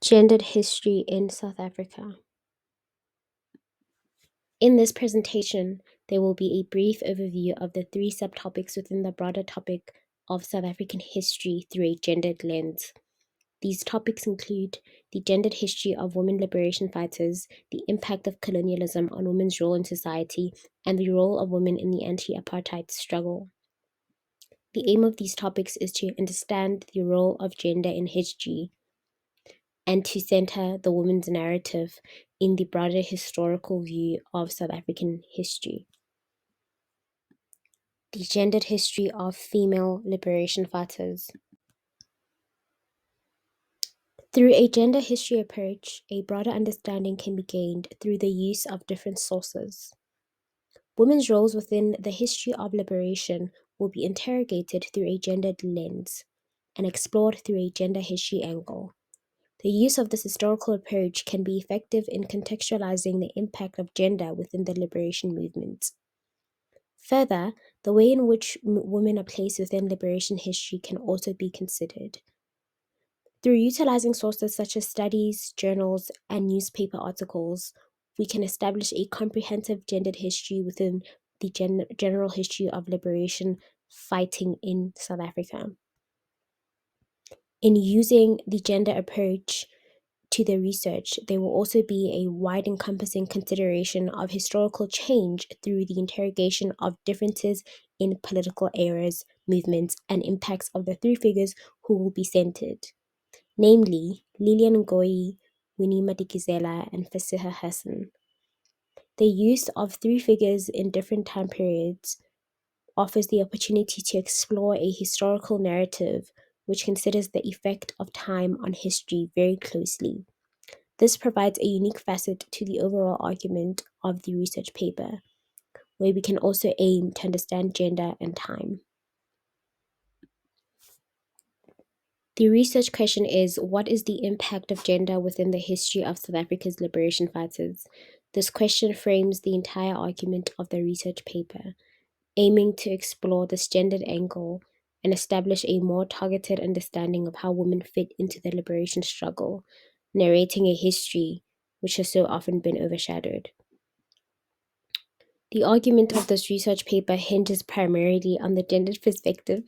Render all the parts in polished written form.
Gendered history in South Africa. In this presentation, there will be a brief overview of the three subtopics within the broader topic of South African history through a gendered lens. These topics include the gendered history of women liberation fighters, the impact of colonialism on women's role in society, and the role of women in the anti-apartheid struggle. The aim of these topics is to understand the role of gender in history and to center the woman's narrative in the broader historical view of South African history. The gendered history of female liberation fighters. Through a gender history approach, a broader understanding can be gained through the use of different sources. Women's roles within the history of liberation will be interrogated through a gendered lens and explored through a gender history angle. The use of this historical approach can be effective in contextualizing the impact of gender within the liberation movement. Further, the way in which women are placed within liberation history can also be considered. Through utilizing sources such as studies, journals, and newspaper articles, we can establish a comprehensive gendered history within the general history of liberation fighting in South Africa. In using the gender approach to the research, there will also be a wide encompassing consideration of historical change through the interrogation of differences in political eras, movements, and impacts of the three figures who will be centered, namely Lilian Ngoyi, Winnie Madikizela, and Fasiha Hassan. The use of three figures in different time periods offers the opportunity to explore a historical narrative which considers the effect of time on history very closely. This provides a unique facet to the overall argument of the research paper, where we can also aim to understand gender and time. The research question is, what is the impact of gender within the history of South Africa's liberation fighters? This question frames the entire argument of the research paper, aiming to explore this gendered angle and establish a more targeted understanding of how women fit into the liberation struggle, narrating a history which has so often been overshadowed. The argument of this research paper hinges primarily on the gendered perspective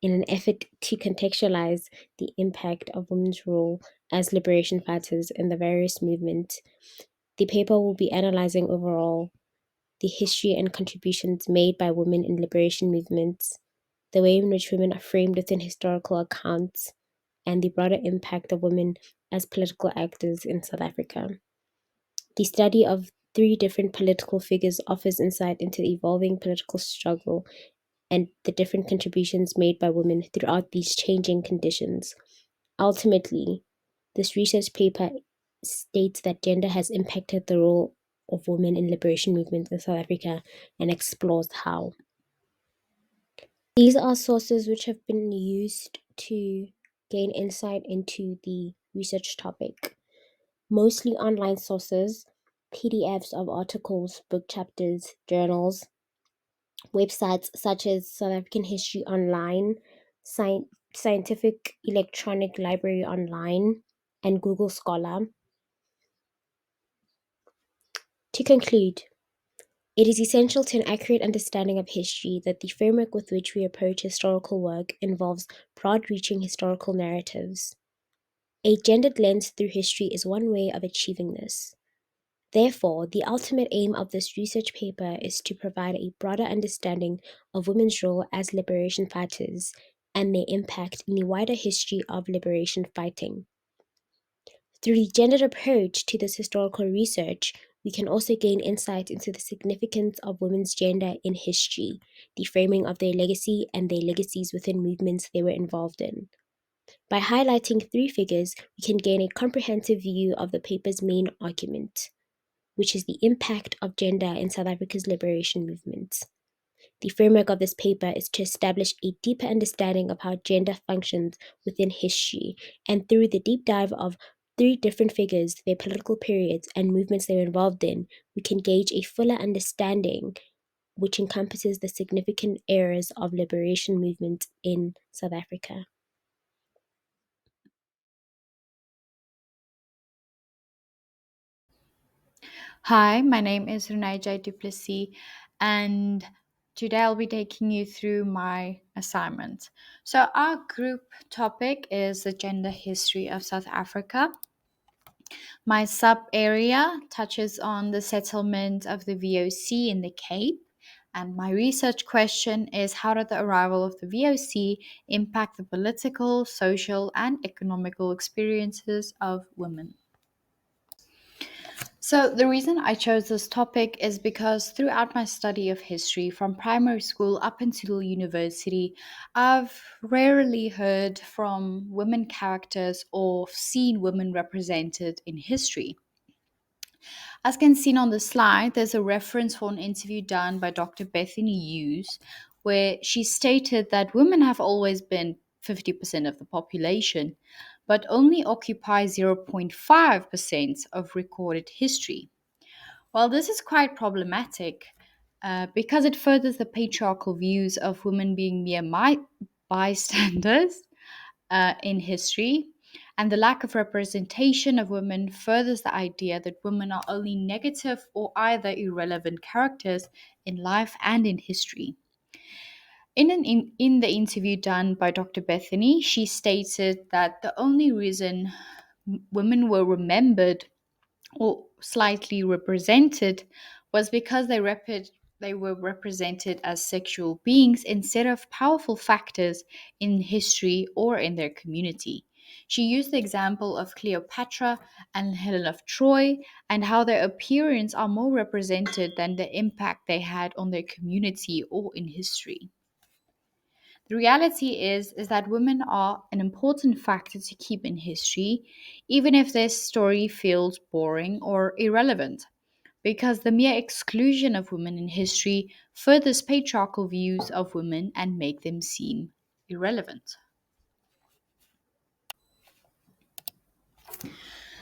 in an effort to contextualize the impact of women's role as liberation fighters in the various movements. The paper will be analyzing overall the history and contributions made by women in liberation movements, the way in which women are framed within historical accounts, and the broader impact of women as political actors in South Africa. The study of three different political figures offers insight into the evolving political struggle and the different contributions made by women throughout these changing conditions. Ultimately, this research paper states that gender has impacted the role of women in liberation movements in South Africa and explores how. These are sources which have been used to gain insight into the research topic. Mostly online sources, PDFs of articles, book chapters, journals, websites such as South African History Online, Scientific Electronic Library Online, and Google Scholar. To conclude, it is essential to an accurate understanding of history that the framework with which we approach historical work involves broad-reaching historical narratives. A gendered lens through history is one way of achieving this. Therefore, the ultimate aim of this research paper is to provide a broader understanding of women's role as liberation fighters and their impact in the wider history of liberation fighting. Through the gendered approach to this historical research, we can also gain insight into the significance of women's gender in history, the framing of their legacy, and their legacies within movements they were involved in. By highlighting three figures, we can gain a comprehensive view of the paper's main argument, which is the impact of gender in South Africa's liberation movements. The framework of this paper is to establish a deeper understanding of how gender functions within history, and through the deep dive of three different figures, their political periods, and movements they were involved in, we can gauge a fuller understanding which encompasses the significant eras of liberation movement in South Africa. Hi, my name is Runai Duplessis, and today I'll be taking you through my assignment. So, our group topic is the gender history of South Africa. My sub area touches on the settlement of the VOC in the Cape, and my research question is how did the arrival of the VOC impact the political, social, and economical experiences of women? So, the reason I chose this topic is because throughout my study of history, from primary school up until university, I've rarely heard from women characters or seen women represented in history. As can seen on the slide, there's a reference for an interview done by Dr. Bethany Hughes, where she stated that women have always been 50% of the population, but only occupy 0.5% of recorded history. Well, this is quite problematic because it furthers the patriarchal views of women being mere bystanders in history, and the lack of representation of women furthers the idea that women are only negative or either irrelevant characters in life and in history. In the interview done by Dr. Bethany, she stated that the only reason women were remembered or slightly represented was because they were represented as sexual beings instead of powerful factors in history or in their community. She used the example of Cleopatra and Helen of Troy and how their appearance are more represented than the impact they had on their community or in history. The reality is that women are an important factor to keep in history, even if their story feels boring or irrelevant, because the mere exclusion of women in history furthers patriarchal views of women and make them seem irrelevant.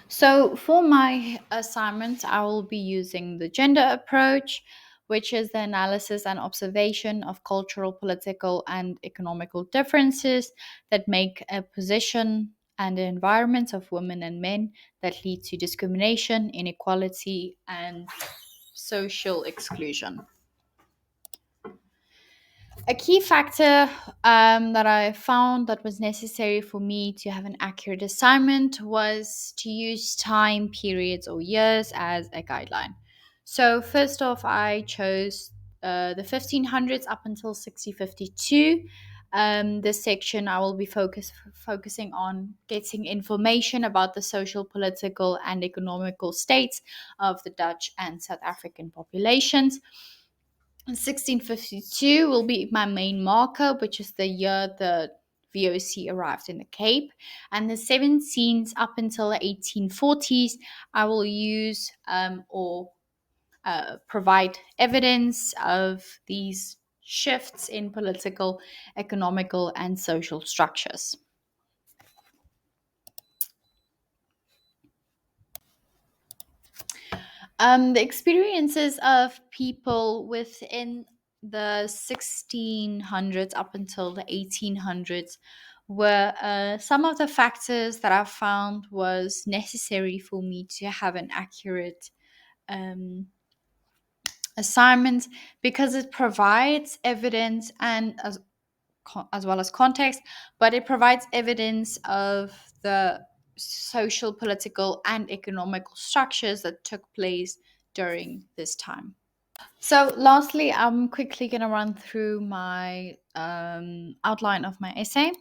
So, for my assignment, I will be using the gender approach, which is the analysis and observation of cultural, political, and economical differences that make a position and the environment of women and men that lead to discrimination, inequality, and social exclusion. A key factor that I found that was necessary for me to have an accurate assignment was to use time periods or years as a guideline. So, first off, I chose the 1500s up until 6052. This section I will be focusing on getting information about the social, political, and economical states of the Dutch and South African populations. 1652 will be my main marker, which is the year the VOC arrived in the Cape. And the 17s up until the 1840s, I will use or provide evidence of these shifts in political, economical, and social structures. The experiences of people within the 1600s up until the 1800s were some of the factors that I found was necessary for me to have an accurate um, assignment because it provides evidence and as well as context, but it provides evidence of the social, political, and economical structures that took place during this time. So, lastly, I'm quickly going to run through my outline of my essay.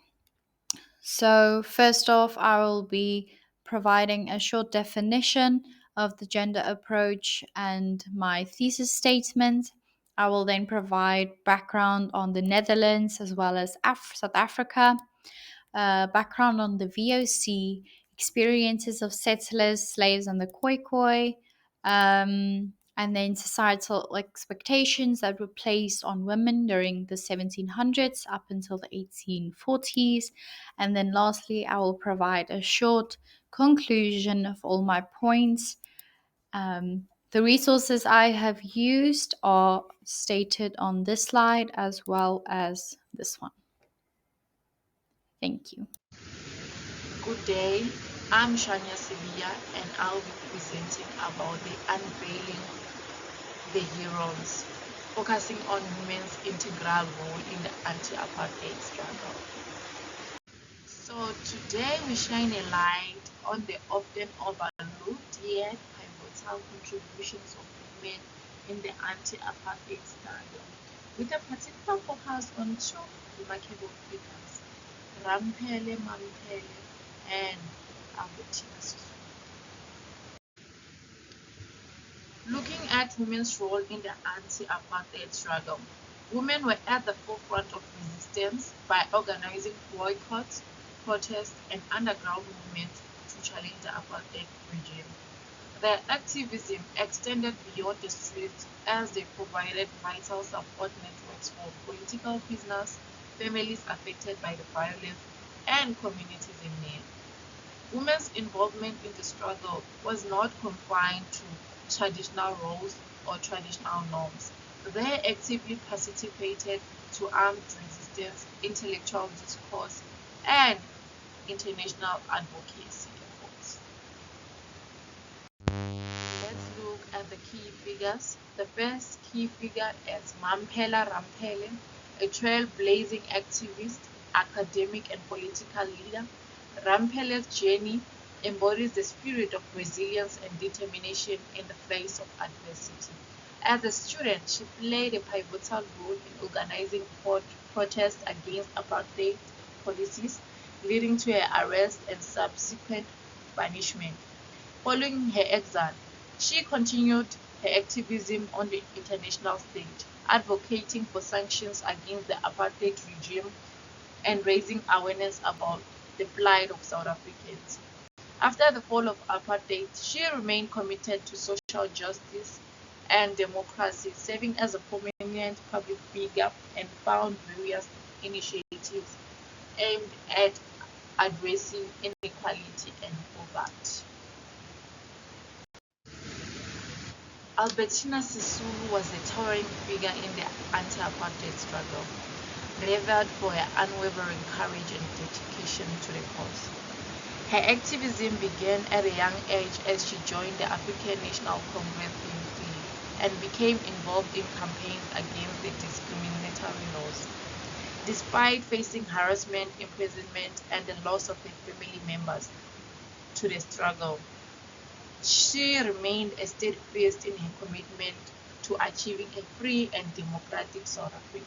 So, first off, I will be providing a short definition of the gender approach and my thesis statement. I will then provide background on the Netherlands as well as South Africa, background on the VOC, experiences of settlers, slaves, and the Khoikhoi, and then societal expectations that were placed on women during the 1700s up until the 1840s. And then lastly, I will provide a short conclusion of all my points. The resources I have used are stated on this slide as well as this one. Thank you. Good day. I'm Shania Sevilla and I'll be presenting about the unveiling the heroes, focusing on women's integral role in the anti-apartheid struggle. So today we shine a light on the often overlooked yet pivotal contributions of women in the anti-apartheid struggle, with a particular focus on two remarkable figures, Rampele Mampele and Albertina Sisulu. Looking at women's role in the anti-apartheid struggle, women were at the forefront of resistance by organizing boycotts, protests, and underground movements to challenge the apartheid regime. Their activism extended beyond the streets as they provided vital support networks for political prisoners, families affected by the violence, and communities in need. Women's involvement in the struggle was not confined to traditional roles or traditional norms. They actively participated to armed resistance, intellectual discourse, and international advocacy efforts. Let's look at the key figures. The first key figure is Mampela Rampele, a trailblazing activist, academic, and political leader. Rampele's journey embodies the spirit of resilience and determination in the face of adversity. As a student, she played a pivotal role in organizing protests against apartheid policies, leading to her arrest and subsequent banishment. Following her exile, she continued her activism on the international stage, advocating for sanctions against the apartheid regime and raising awareness about the plight of South Africans. After the fall of apartheid, she remained committed to social justice and democracy, serving as a prominent public figure and found various initiatives aimed at addressing inequality and poverty. Albertina Sisulu was a towering figure in the anti-apartheid struggle, revered for her unwavering courage and dedication to the cause. Her activism began at a young age as she joined the African National Congress Youth League and became involved in campaigns against the discriminatory laws. Despite facing harassment, imprisonment, and the loss of her family members to the struggle, she remained steadfast in her commitment to achieving a free and democratic South Africa.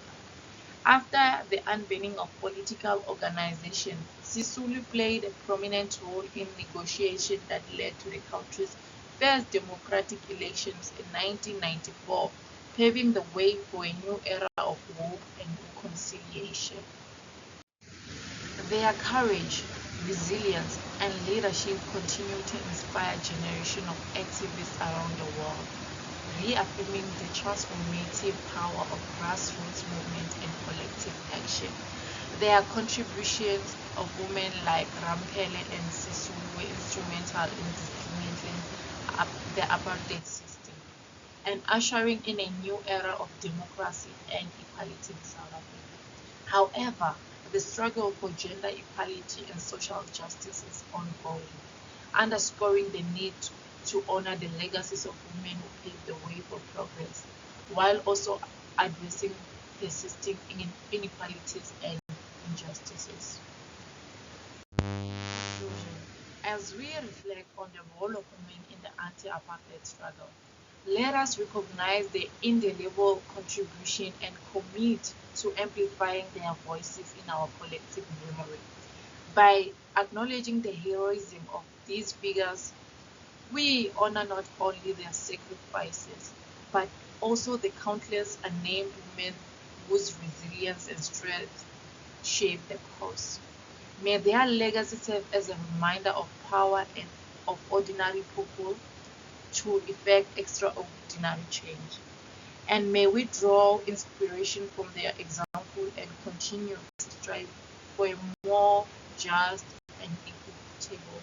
After the unveiling of political organization, Sisulu played a prominent role in negotiations that led to the country's first democratic elections in 1994, paving the way for a new era of hope and reconciliation. Their courage, resilience, and leadership continue to inspire generations of activists around the world, reaffirming the transformative power of grassroots movement and collective action. Their contributions of women like Rampele and Sisulu were instrumental in dismantling the apartheid system and ushering in a new era of democracy and equality in South Africa. However, the struggle for gender equality and social justice is ongoing, underscoring the need to honor the legacies of women who paved the way for progress, while also addressing persisting inequalities and injustices. Conclusion. As we reflect on the role of women in the anti-apartheid struggle, let us recognize their indelible contribution and commit to amplifying their voices in our collective memory. By acknowledging the heroism of these figures, we honor not only their sacrifices, but also the countless unnamed women whose resilience and strength shaped the cause. May their legacy serve as a reminder of power and of ordinary people to effect extraordinary change. And may we draw inspiration from their example and continue to strive for a more just and equitable